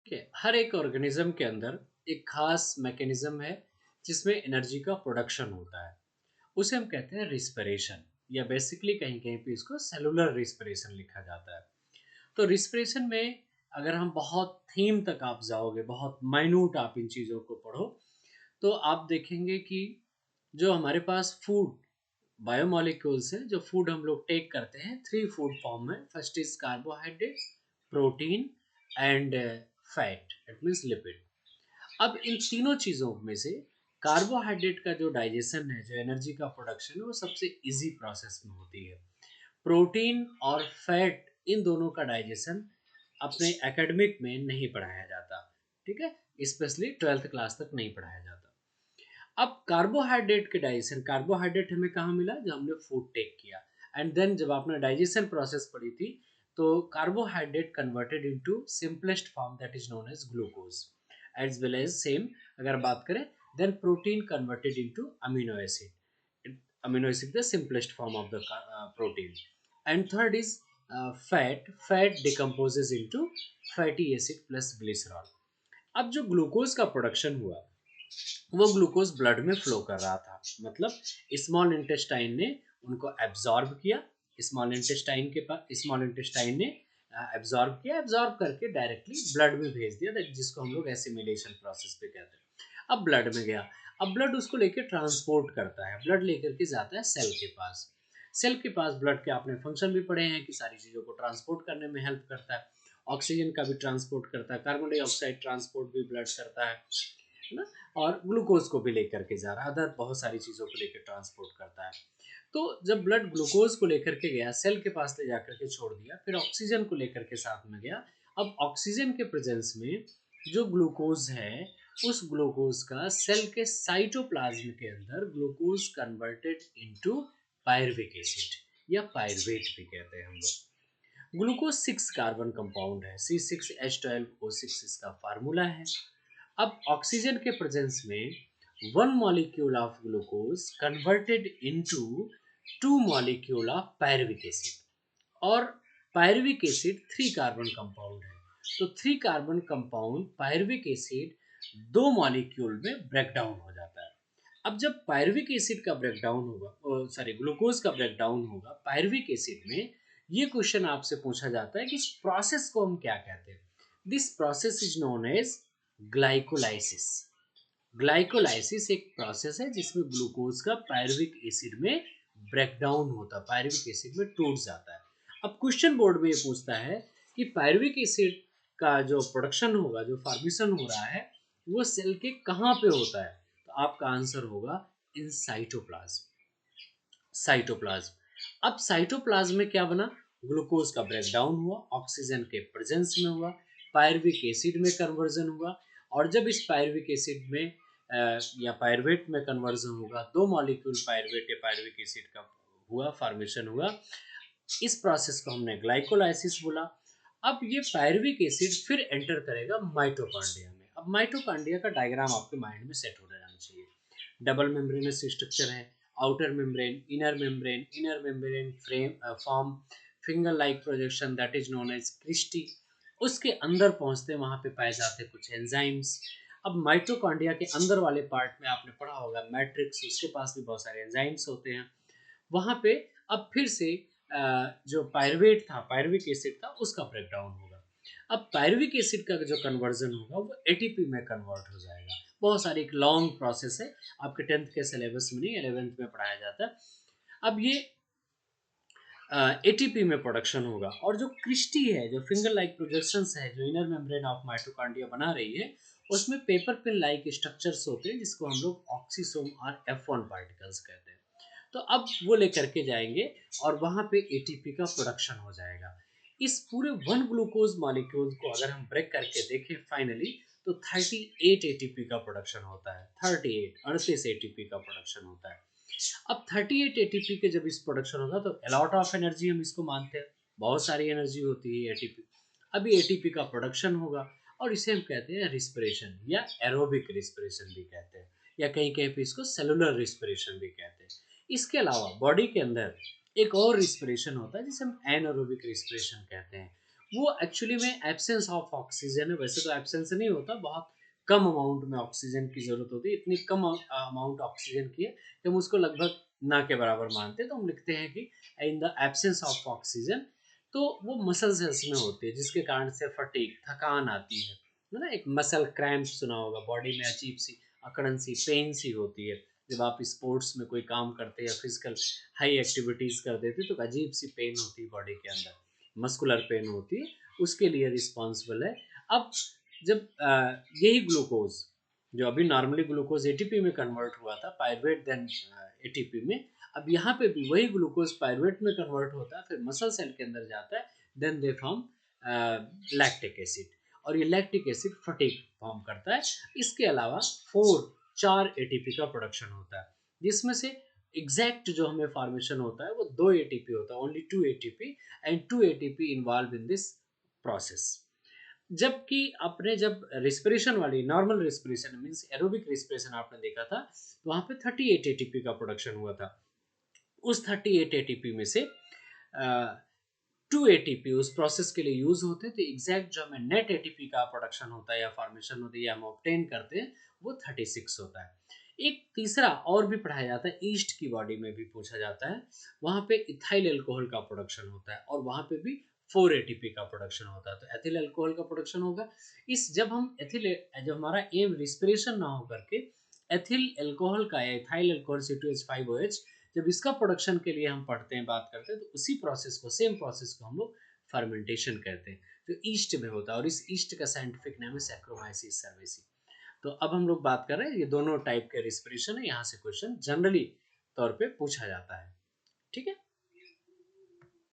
ठीक है, हर एक ऑर्गेनिज्म के अंदर एक खास मैकेनिज्म है जिसमें एनर्जी का प्रोडक्शन होता है। उसे हम कहते हैं रिस्पिरेशन, या बेसिकली कहीं कहीं पे इसको सेलुलर रिस्पिरेशन लिखा जाता है। तो रिस्पिरेशन में अगर हम बहुत थीम तक आप जाओगे, बहुत माइन्यूट आप इन चीज़ों को पढ़ो, तो आप देखेंगे कि जो हमारे पास फूड बायोमोलिक्यूल्स हैं, जो फूड हम लोग टेक करते हैं, थ्री फूड फॉर्म में। First is carbohydrate, protein and fat, it means lipid. अब इन तीनों चीज़ों में से कार्बोहाइड्रेट का जो डाइजेशन है, जो एनर्जी का प्रोडक्शन है, वो सबसे इजी प्रोसेस में होती है। प्रोटीन और फैट, इन दोनों का डाइजेशन अपने एकेडमिक में नहीं पढ़ाया जाता, ठीक है, स्पेशली ट्वेल्थ क्लास तक नहीं पढ़ाया जाता। अब कार्बोहाइड्रेट के डाइजेशन, कार्बोहाइड्रेट हमें कहाँ मिला? जब हमने फूड टेक किया। एंड देन जब आपने डाइजेशन प्रोसेस पढ़ी थी, तो carbohydrate converted into simplest form that is known as glucose, as well as same अगर बात करें, then protein converted into amino acid, amino acid the simplest form of the protein. And third is fat, fat decomposes into fatty acid plus glycerol. अब जो glucose का production हुआ, वो glucose blood में flow कर रहा था, मतलब स्मॉल इंटेस्टाइन ने उनको एब्जॉर्ब किया। स्मॉल इंटेस्टाइन ने एब्जॉर्ब किया, एब्जॉर्ब करके डायरेक्टली ब्लड में भेज दिया, जिसको हम लोग एसिमिलेशन प्रोसेस पे कहते हैं। अब ब्लड में गया, अब ब्लड उसको लेके ट्रांसपोर्ट करता है, ब्लड लेकर के जाता है सेल के पास। सेल के पास ब्लड के आपने फंक्शन भी पढ़े हैं कि सारी चीज़ों को ट्रांसपोर्ट करने में हेल्प करता है। ऑक्सीजन का भी ट्रांसपोर्ट करता है, कार्बन डाइऑक्साइड ट्रांसपोर्ट भी ब्लड करता है ना, और ग्लूकोज को भी लेकर के जा रहा है, अदर बहुत सारी चीज़ों को लेकर ट्रांसपोर्ट करता है। तो जब ब्लड ग्लूकोज को लेकर के गया, सेल के पास ले जाकर के छोड़ दिया, फिर ऑक्सीजन को लेकर के साथ में गया। अब ऑक्सीजन के प्रेजेंस में जो ग्लूकोज है, उस ग्लूकोज का सेल के साइटोप्लाज्म के अंदर glucose converted into pyruvic acid, या पायरुवेट भी कहते हैं हम लोग। ग्लूकोज 6 कार्बन कंपाउंड है, C6H12O6 इसका फार्मूला है। अब ऑक्सीजन के प्रेजेंस में one molecule of glucose converted into two molecule of pyruvic acid, और पायरुविक एसिड 3 कार्बन कंपाउंड है। तो 3 कार्बन कंपाउंड पायरुविक एसिड दो मॉलिक्यूल में ब्रेक डाउन हो जाता है। अब जब पायरुविक एसिड का ब्रेकडाउन होगा, सॉरी ग्लूकोज का ब्रेकडाउन होगा पायरुविक एसिड में, ये क्वेश्चन आपसे पूछा जाता है कि इस प्रोसेस को हम क्या कहते हैं? This process is known as glycolysis. Glycolysis एक प्रोसेस है जिसमें ग्लूकोज का पायरुविक एसिड में ब्रेकडाउन होता है, पायरुविक एसिड में टूट जाता है। अब क्वेश्चन बोर्ड में ये पूछता है कि पायरुविक एसिड का जो प्रोडक्शन होगा, जो फॉर्मेशन हो रहा है, वो सेल के कहाँ पे होता है? तो आपका आंसर होगा इन साइटोप्लाज्म। साइटोप्लाज्म। अब साइटोप्लाज्म में क्या बना? ग्लूकोज का ब्रेकडाउन हुआ, ऑक्सीजन के प्रेजेंस में हुआ, पायरुविक एसिड में कन्वर्जन हुआ, और जब इस पायरुविक एसिड में या पायरुवेट में कन्वर्जन होगा, दो मॉलिक्यूल पायरुवेट या पायरुविक एसिड का हुआ, फॉर्मेशन हुआ, इस प्रोसेस को हमने ग्लाइकोलाइसिस बोला। अब ये पायरुविक एसिड फिर एंटर करेगा माइटोकॉन्ड्रिया में। अब माइटोकॉन्ड्रिया का डायग्राम आपके माइंड में सेट हो जाना चाहिए। डबल मेम्ब्रेनस स्ट्रक्चर है, outer membrane, inner membrane frame form finger like projection that is known as cristae. उसके अंदर पहुंचते वहां पे पाए जाते कुछ एंजाइम्स। अब माइटोकॉन्ड्रिया के अंदर वाले पार्ट में आपने पढ़ा होगा मैट्रिक्स, उसके पास भी बहुत सारे एंजाइम्स होते हैं वहां पे। अब फिर से जो पायरुवेट था, पायरुविक एसिड था, उसका ब्रेकडाउन होगा। अब पायरुविक एसिड का जो कन्वर्जन होगा वो एटीपी में कन्वर्ट हो जाएगा। बहुत सारी एक लॉन्ग प्रोसेस है, आपके 10th के सिलेबस में नहीं, 11th में पढ़ाया जाता है। अब ये एटीपी में प्रोडक्शन होगा, और जो क्रिस्टी है, जो फिंगर लाइक प्रोजेक्शंस है, जो इनर मेम्ब्रेन ऑफ माइटोकॉन्ड्रिया बना रही है, उसमें पेपर पिन लाइक स्ट्रक्चर्स होते हैं जिसको हम लोग ऑक्सीसोम और F1 पार्टिकल्स कहते हैं। तो अब वो लेकर के जाएंगे और वहां पे एटीपी का प्रोडक्शन हो जाएगा। इस पूरे वन ग्लूकोज मॉलिक्यूल को अगर हम ब्रेक करके देखें फाइनली, तो 38 एटीपी का प्रोडक्शन होता है। 38 एटीपी का प्रोडक्शन होता है। अब 38 एटीपी के जब इस प्रोडक्शन होगा, तो अलॉट ऑफ एनर्जी हम इसको मानते हैं, बहुत सारी एनर्जी होती है एटीपी। अभी एटीपी का प्रोडक्शन होगा, और इसे हम कहते हैं रिस्पिरेशन, या एरोबिक रिस्पिरेशन भी कहते हैं, या कहीं कहीं पे इसको सेलुलर रिस्पिरेशन भी कहते हैं। इसके अलावा बॉडी के अंदर एक और रिस्पिरेशन होता है जिसे हम एनएरोबिक रिस्पिरेशन कहते हैं। वो एक्चुअली में एब्सेंस ऑफ ऑक्सीजन है। वैसे तो एब्सेंस नहीं होता, बहुत कम अमाउंट में ऑक्सीजन की ज़रूरत होती है। इतनी कम अमाउंट ऑक्सीजन की है कि हम उसको लगभग ना के बराबर मानते हैं। तो हम लिखते हैं कि in the absence of oxygen. तो वो मसल सेल्स में होती है, जिसके कारण से फटीग, थकान आती है ना? एक मसल क्रैम्प सुना होगा, बॉडी में अजीब सी अकड़न सी, पेन सी होती है। जब आप स्पोर्ट्स में कोई काम करते हैं या फिजिकल हाई एक्टिविटीज़ कर देते हैं तो अजीब सी पेन होती है बॉडी के अंदर, मस्कुलर पेन होती है, उसके लिए रिस्पॉन्सिबल है। अब जब यही ग्लूकोज जो अभी नॉर्मली ग्लूकोज एटीपी में कन्वर्ट हुआ था, पायरुवेट देन एटीपी में, अब यहाँ पे भी वही ग्लूकोज पायरुवेट में कन्वर्ट होता है, फिर मसल सेल के अंदर जाता है, then they form lactic acid, और ये लैक्टिक एसिड फटीग फॉर्म करता है। इसके अलावा चार एटीपी का प्रोडक्शन होता है, जिसमें से एग्जैक्ट जो हमें फॉर्मेशन होता है वो 2 एटीपी होता है, only 2 ATP, and 2 ATP involve in this process. जबकि आपने जब रिस्पिरेशन वाली normal respiration means aerobic respiration आपने देखा था, तो वहाँ पे 38 एटीपी का प्रोडक्शन हुआ था। उस 38 एटीपी में से 2 एटीपी उस प्रोसेस के लिए यूज होते हैं, तो एग्जैक्ट जो हमें नेट एटीपी का प्रोडक्शन होता है या फॉर्मेशन होती है या हम ऑब्टेन करते हैं, वो 36 होता है। एक तीसरा और भी पढ़ाया जाता है, ईस्ट की बॉडी में भी पूछा जाता है, वहाँ पे इथाइल अल्कोहल का प्रोडक्शन होता है और वहाँ पे भी 4 एटीपी का प्रोडक्शन होता है। तो एथिल अल्कोहल का प्रोडक्शन होगा। इस जब हम एथिल, जब हमारा एम रिस्पिरेशन ना हो करके एथिल अल्कोहल का या इथाइल अल्कोहल C2H5OH, जब इसका प्रोडक्शन के लिए हम पढ़ते हैं, बात करते हैं, तो उसी प्रोसेस को, सेम प्रोसेस को हम लोग फर्मेंटेशन कहते हैं, जो ईस्ट में होता है, और इस ईस्ट का साइंटिफिक नेम है सैक्रोमाइसिस सर्वेसी। तो अब हम लोग बात कर रहे हैं, ये दोनों टाइप के रिस्पिरेशन है, यहाँ से क्वेश्चन जनरली तौर पे पूछा जाता है। ठीक है।